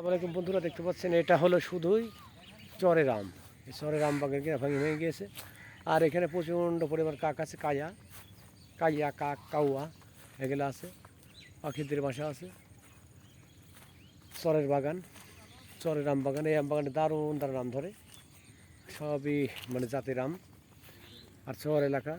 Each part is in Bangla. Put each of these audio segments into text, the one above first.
আসসালামু বন্ধুরা, দেখতে পাচ্ছেন এটা হলো শুধুই চরের আম। এই চরের আম বাগান ভেঙে গিয়েছে। আর এখানে প্রচণ্ড পরিমাণ কাক আছে, কাইয়া কাক কাউয়া এগুলো আছে, পাখিদের বাসা আছে। চরের বাগান, চরের আম বাগান। এই আম বাগানে দারুণ দারুণ আম ধরে, সবই মানে জাতের আম। আর চর এলাকা,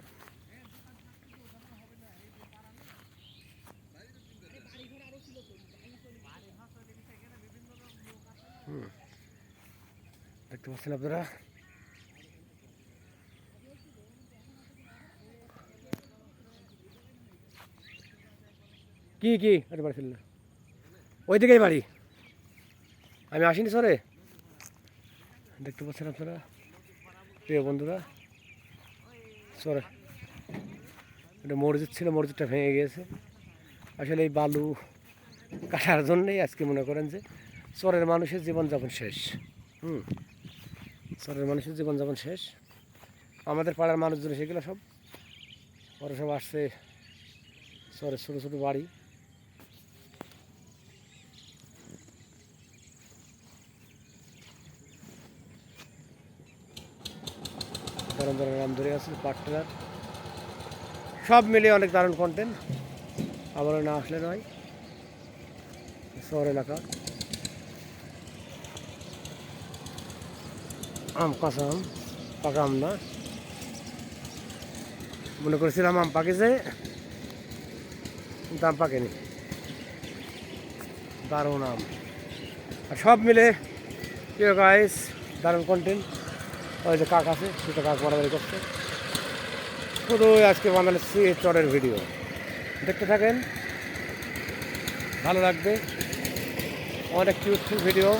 দেখতে পাচ্ছেন আপনারা। কি আরে বাড়ি ফেললে ওইদিকেই বাড়ি, আমি আসিনি সরে। দেখতে পাচ্ছেন আপনারা প্রিয় বন্ধুরা, সরে এটা মসজিদ ছিল, মসজিদটা ভেঙে গিয়েছে। আসলে এই বালু কাটার জন্যেই আজকে মনে করেন যে চরের মানুষের জীবনযাপন শেষ। চরের মানুষের জীবনযাপন শেষ। আমাদের পাড়ার মানুষজন সেগুলো সব ওরা সব আসছে চরের ছোটো ছোটো বাড়ি। দারুণ দারুণ আম ধরে আছে, পাট্টার সব মিলিয়ে অনেক দারুণ কন্টেন্ট। আবার না আসলে নয়। শহর এলাকা, আম কাঁচা আম, পাকা আম না। মনে করেছিলাম আম পাকেছে, কিন্তু আম পাকেনি। দারুণ আম। আর সব মিলে প্রিয় গাইস দারুণ কন্টেন্ট। ওই যে কাক আছে, সেটা কাক বাড়াবাড়ি করছে। শুধু আজকে বানাচ্ছি চরের ভিডিও, দেখতে থাকেন, ভালো লাগবে। অনেক কিউটফুল ভিডিও।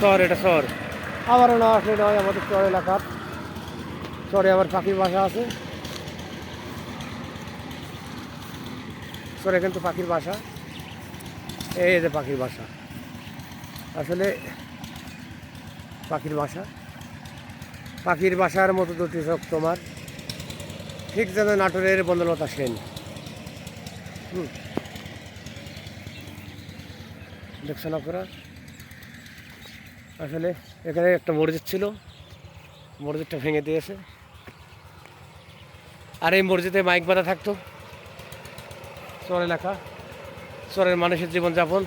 শহর, এটা শহর। আবারও না আসলে নয়, আমাদের চর এলাকার চরে আবার পাখির বাসা আছে। চরে কিন্তু পাখির বাসা, এই যে পাখির বাসা। আসলে পাখির বাসা, পাখির বাসার মতো দুটি চোখ তোমার, ঠিক যেন নাটোরের বন্দলতা সেন। দেখছেন আপনারা। আসলে এখানে একটা মসজিদ ছিল, মসজিদটা ভেঙে দিয়েছে। আর এই মসজিদে মাইক বাঁধা থাকতো। চর এলাকা, চরের মানুষের জীবনযাপন।